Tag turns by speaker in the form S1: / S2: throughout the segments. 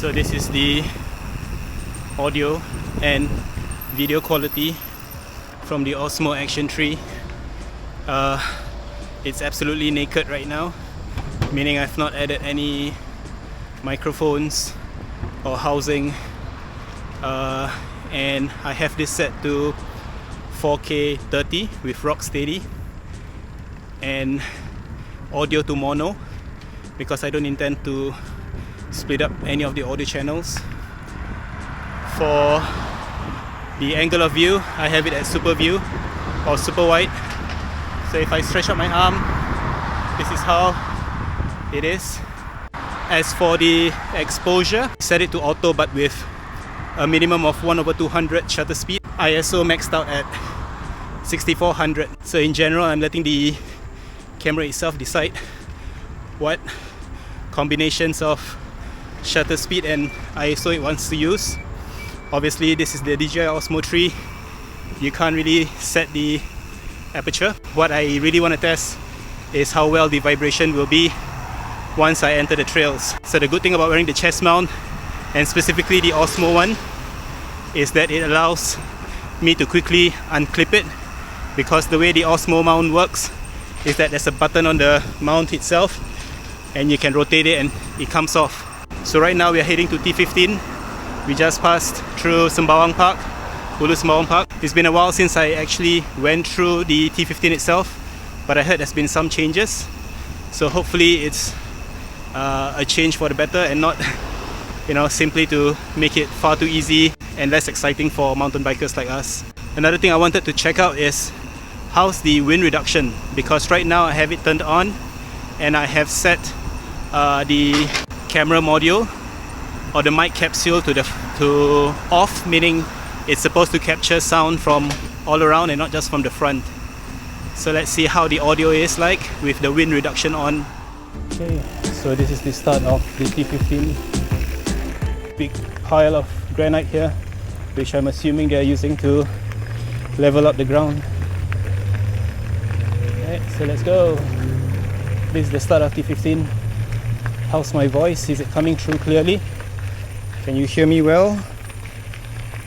S1: So this is the audio and video quality from the Osmo Action 3. It's absolutely naked right now, meaning I've not added any microphones or housing, and I have this set to 4K 30 with rock steady and audio to mono, because I don't intend to split up any of the audio channels. For the angle of view, I have it at super view or super wide. So if I stretch out my arm, this is how it is. As for the exposure, set it to auto but with a minimum of 1/200 shutter speed. ISO maxed out at 6400. So in general, I'm letting the camera itself decide what combinations of shutter speed and ISO it wants to use. Obviously, this is the DJI Osmo 3. You can't really set the aperture. What I really want to test is how well the vibration will be once I enter the trails. So the good thing about wearing the chest mount, and specifically the Osmo one, is that it allows me to quickly unclip it, because the way the Osmo mount works is that there's a button on the mount itself and you can rotate it and it comes off. So right now we are heading to T15. We just passed through Sembawang Park, Hulu Sembawang Park. It's been a while since I actually went through the T15 itself, but I heard there's been some changes. So hopefully it's a change for the better and not simply to make it far too easy and less exciting for mountain bikers like us. Another thing I wanted to check out is how's the wind reduction, because right now I have it turned on and I have set the camera module or the mic capsule to off, meaning it's supposed to capture sound from all around and not just from the front. So let's see how the audio is like with the wind reduction on. Okay, so this is the start of the T15. Big pile of granite here, which I'm assuming they're using to level up the ground. Alright, so let's go. This is the start of T15. How's my voice? Is it coming through clearly? Can you hear me well?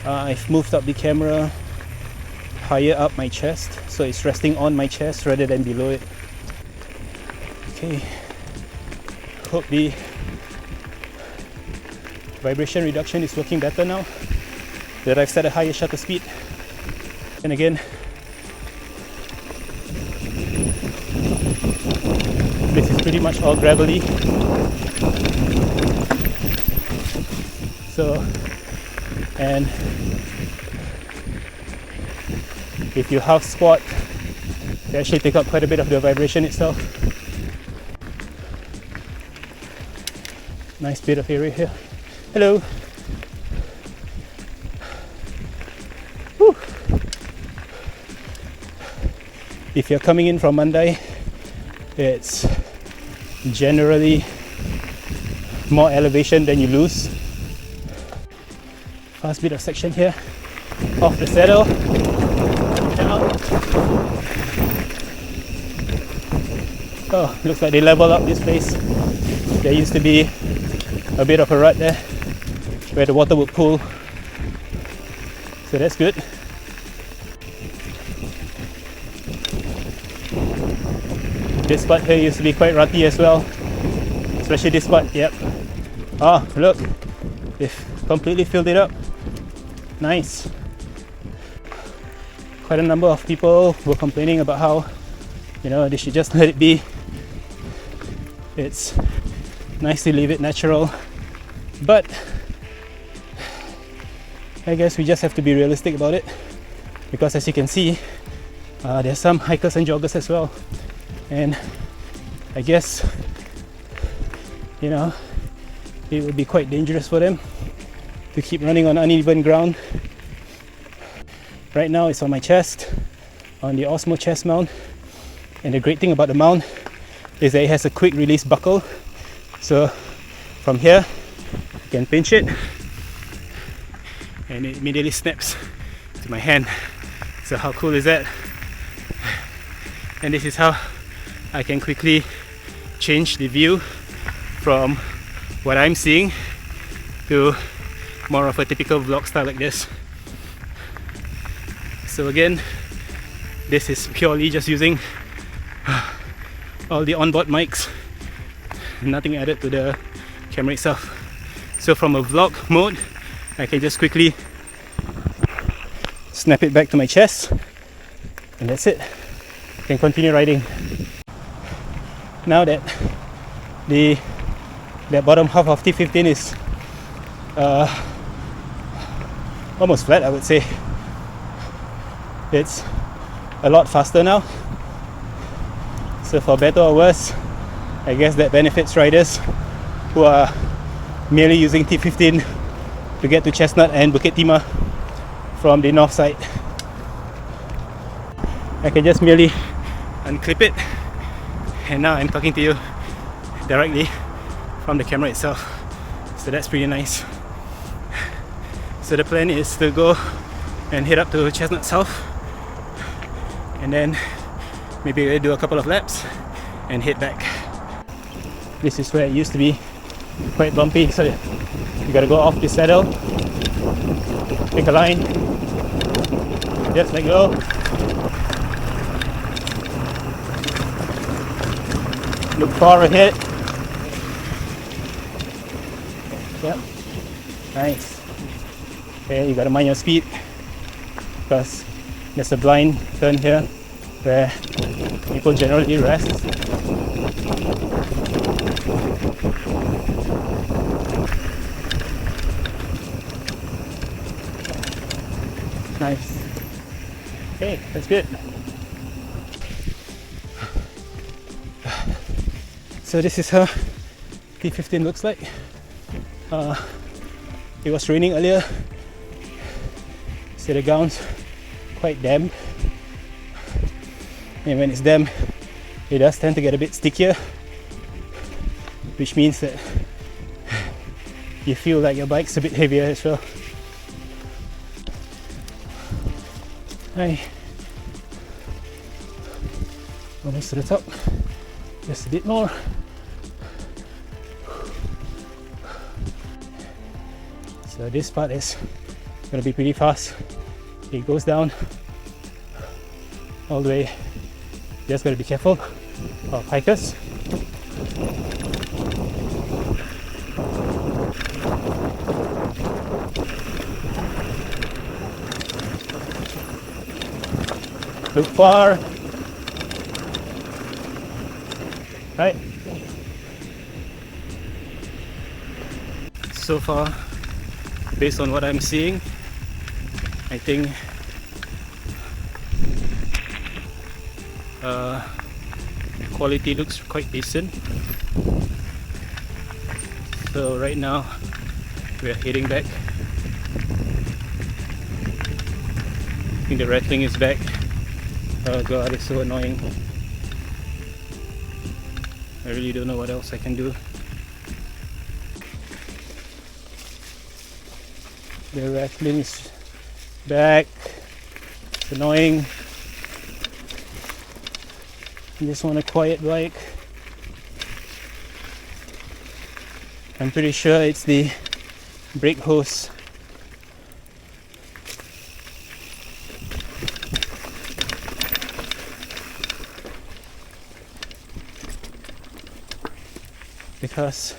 S1: I've moved up the camera higher up my chest, so it's resting on my chest rather than below it. Okay, hope the vibration reduction is working better now that I've set a higher shutter speed. And again, this is pretty much all gravelly. So, and if you half squat, you actually take up quite a bit of the vibration itself. Nice bit of area here. Hello. Whew. If you're coming in from Mandai, it's generally more elevation than you lose. Fast bit of section here, off the saddle, down. Oh, looks like they leveled up this place. There used to be a bit of a rut there where the water would pool, so that's good. This part here used to be quite rutty as well, especially this part. Yep. Ah, look, they've completely filled it up. Nice. Quite a number of people were complaining about how they should just let it be. It's nice to leave it natural, but I guess we just have to be realistic about it, because as you can see, there's some hikers and joggers as well, and I guess it would be quite dangerous for them to keep running on uneven ground. Right now it's on my chest, on the Osmo chest mount, and the great thing about the mount is that it has a quick release buckle. So from here you can pinch it and it immediately snaps to my hand. So how cool is that? And this is how I can quickly change the view from what I'm seeing to more of a typical vlog style like this. So again, this is purely just using all the onboard mics, nothing added to the camera itself. So from a vlog mode, I can just quickly snap it back to my chest, and that's it. I can continue riding. Now that the bottom half of T15 is almost flat, I would say. It's a lot faster now. So for better or worse, I guess that benefits riders who are merely using T15 to get to Chestnut and Bukit Timah from the north side. I can just merely unclip it, and now I'm talking to you directly from the camera itself. So that's pretty nice. So the plan is to go and head up to Chestnut South, and then maybe we'll do a couple of laps and head back. This is where it used to be quite bumpy, so you gotta go off the saddle, pick a line, just let go. Look far ahead. Yep, nice. Okay, you gotta mind your speed, because there's a blind turn here where people generally rest. Nice. Okay, that's good. So this is how T15 looks like. It was raining earlier, so the ground's quite damp, and when it's damp it does tend to get a bit stickier, which means that you feel like your bike's a bit heavier as well. Hi. Almost to the top, just a bit more. So this part is going to be pretty fast. It goes down all the way. Just got to be careful of hikers. Look far. Right. So far, based on what I'm seeing, I think quality looks quite decent. So right now we're heading back. I think the rattling is back. Oh god, it's so annoying. I really don't know what else I can do. The rattling is back. It's annoying. I just want a quiet bike. I'm pretty sure it's the brake hose. Because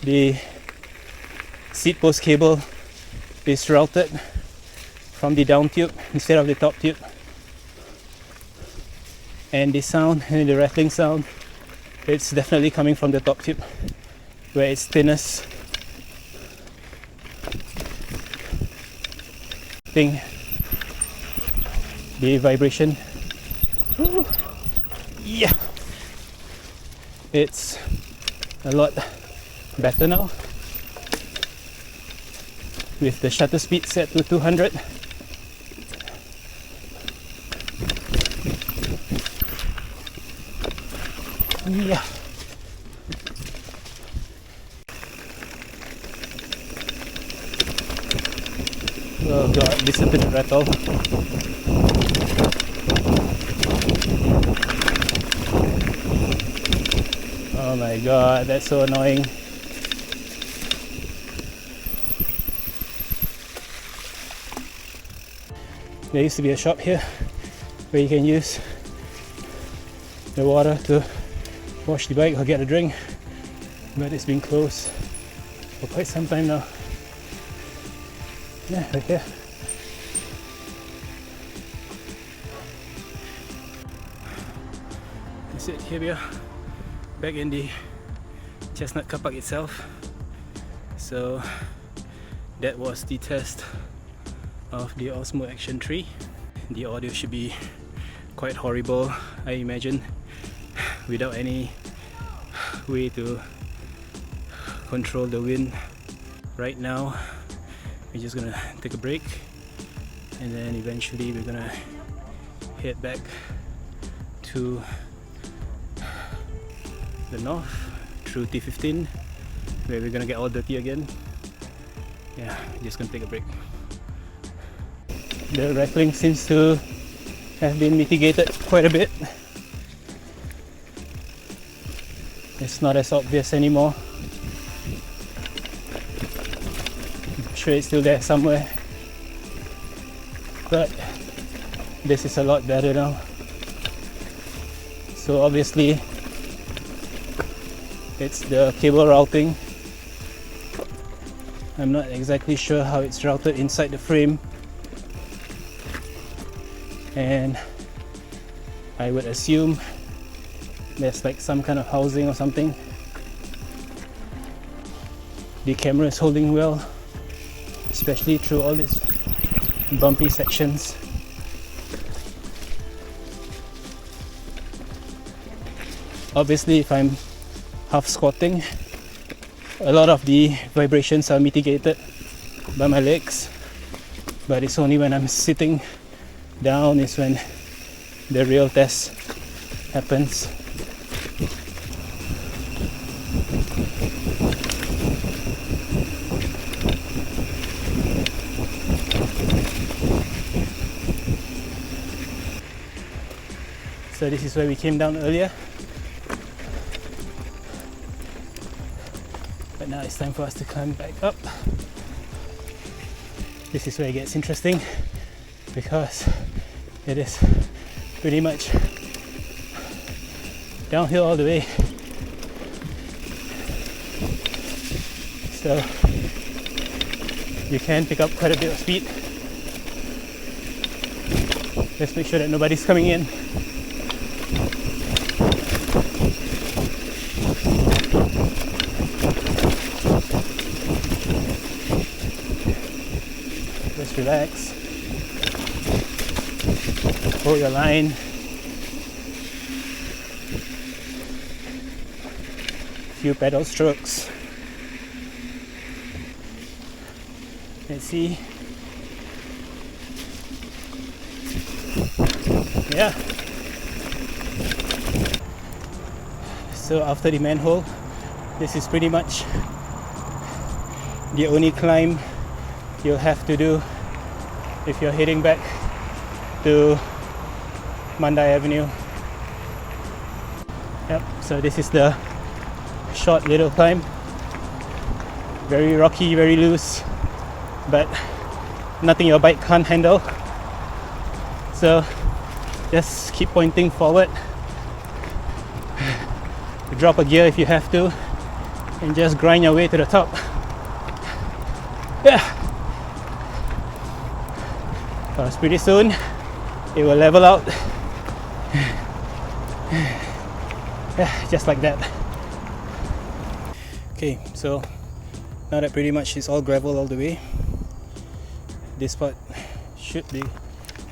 S1: the seat post cable is routed from the down tube instead of the top tube, and the sound and the rattling sound, it's definitely coming from the top tube where it's thinnest. Thing, the vibration, ooh, yeah, it's a lot better now with the shutter speed set to 200. Yeah. Oh god, listen to the rattle. Oh my god, that's so annoying. There used to be a shop here where you can use the water to wash the bike or get a drink, but it's been closed for quite some time now. Yeah, right here. That's it, here we are, back in the Chestnut car park itself. So that was the test of the Osmo Action 3. The audio should be quite horrible, I imagine, without any way to control the wind. Right now we're just gonna take a break, and then eventually we're gonna head back to the north through T15, where we're gonna get all dirty again. Yeah, just gonna take a break. The rattling seems to have been mitigated quite a bit. It's not as obvious anymore. I'm sure it's still there somewhere, but this is a lot better now. So obviously it's the cable routing. I'm not exactly sure how it's routed inside the frame, and I would assume there's like some kind of housing or something. The camera is holding well, especially through all these bumpy sections. Obviously, if I'm half squatting, a lot of the vibrations are mitigated by my legs, but it's only when I'm sitting down is when the real test happens. So this is where we came down earlier, but now it's time for us to climb back up. This is where it gets interesting, because it is pretty much downhill all the way. So you can pick up quite a bit of speed. Just make sure that nobody's coming in. Just relax. Hold your line. Few pedal strokes. Let's see. Yeah. So after the manhole, this is pretty much the only climb you'll have to do if you're heading back to Mandai Avenue. Yep, so this is the short little climb. Very rocky, very loose, but nothing your bike can't handle. So just keep pointing forward. Drop a gear if you have to, and just grind your way to the top. Yeah. Because pretty soon it will level out. Yeah, just like that. Okay, so now that pretty much it's all gravel all the way, this part should be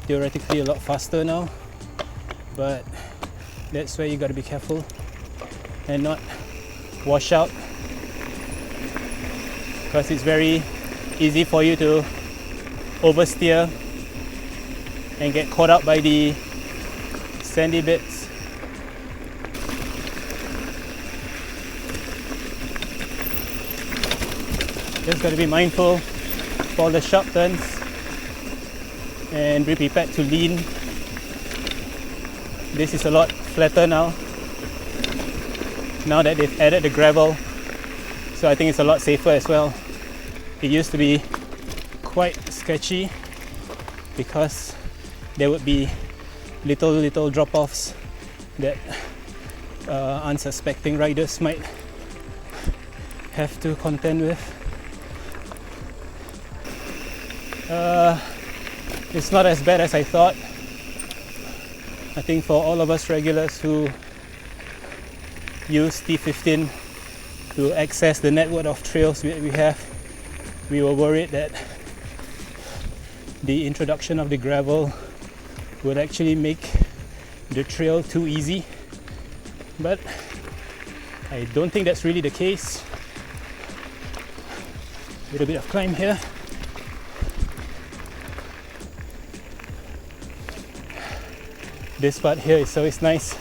S1: theoretically a lot faster now, but that's where you gotta be careful and not wash out, because it's very easy for you to oversteer and get caught up by the sandy bits. Just gotta be mindful for the sharp turns and be prepared to lean. This is a lot flatter now that they've added the gravel, so I think it's a lot safer as well. It used to be quite sketchy because there would be little drop-offs that unsuspecting riders might have to contend with. It's not as bad as I thought. I think for all of us regulars who use T15 to access the network of trails we have, we were worried that the introduction of the gravel would actually make the trail too easy, but I don't think that's really the case. A little bit of climb here. This part here is always nice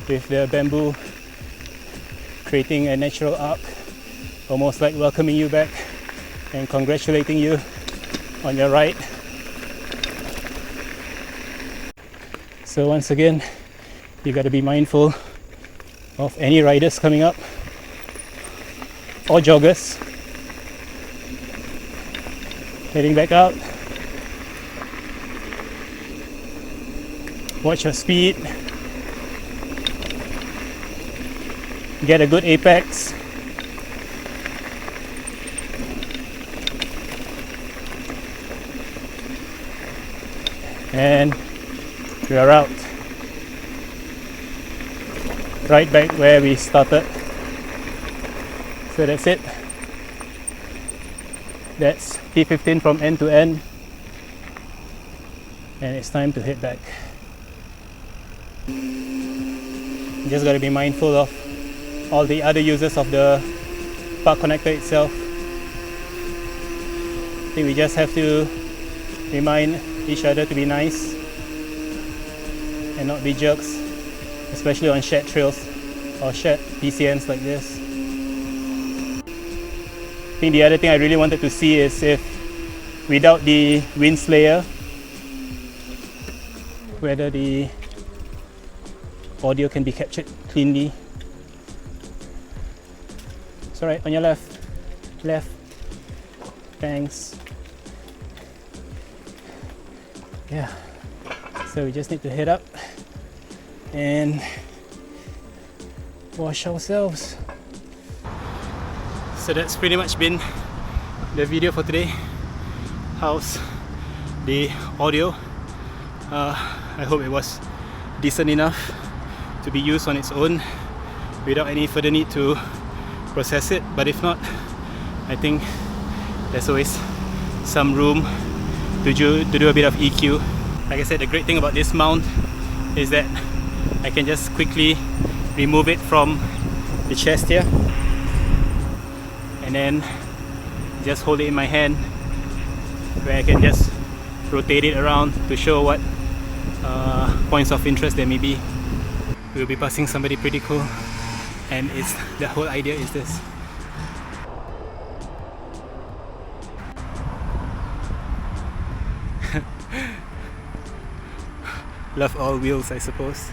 S1: with the bamboo creating a natural arc, almost like welcoming you back and congratulating you on your ride. So once again, you got to be mindful of any riders coming up or joggers heading back out. Watch your speed, get a good apex. And we are out. Right back where we started. So that's it. That's T15 from end to end. And it's time to head back. You just got to be mindful of all the other users of the park connector itself. I think we just have to remind each other to be nice and not be jerks, especially on shared trails or shared PCNs like this. I think the other thing I really wanted to see is if without the wind slayer, whether the audio can be captured cleanly. It's alright, on your left. Left. Thanks. Yeah. So we just need to head up and wash ourselves. So that's pretty much been the video for today. How's the audio? I hope it was decent enough to be used on its own without any further need to process it, but if not, I think there's always some room to do a bit of EQ. Like I said, the great thing about this mount is that I can just quickly remove it from the chest here and then just hold it in my hand, where I can just rotate it around to show what points of interest there may be. We'll be passing somebody pretty cool, and the whole idea is this. Love all wheels, I suppose.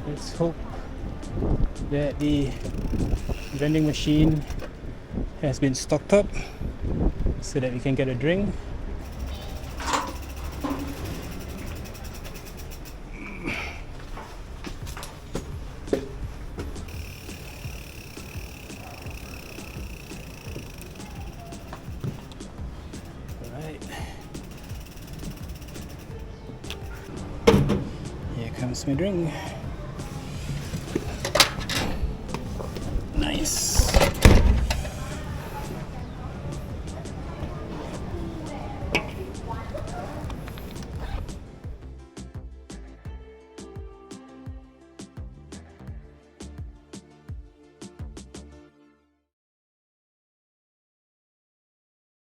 S1: Let's hope that the vending machine has been stocked up so that we can get a drink. Here comes my drink.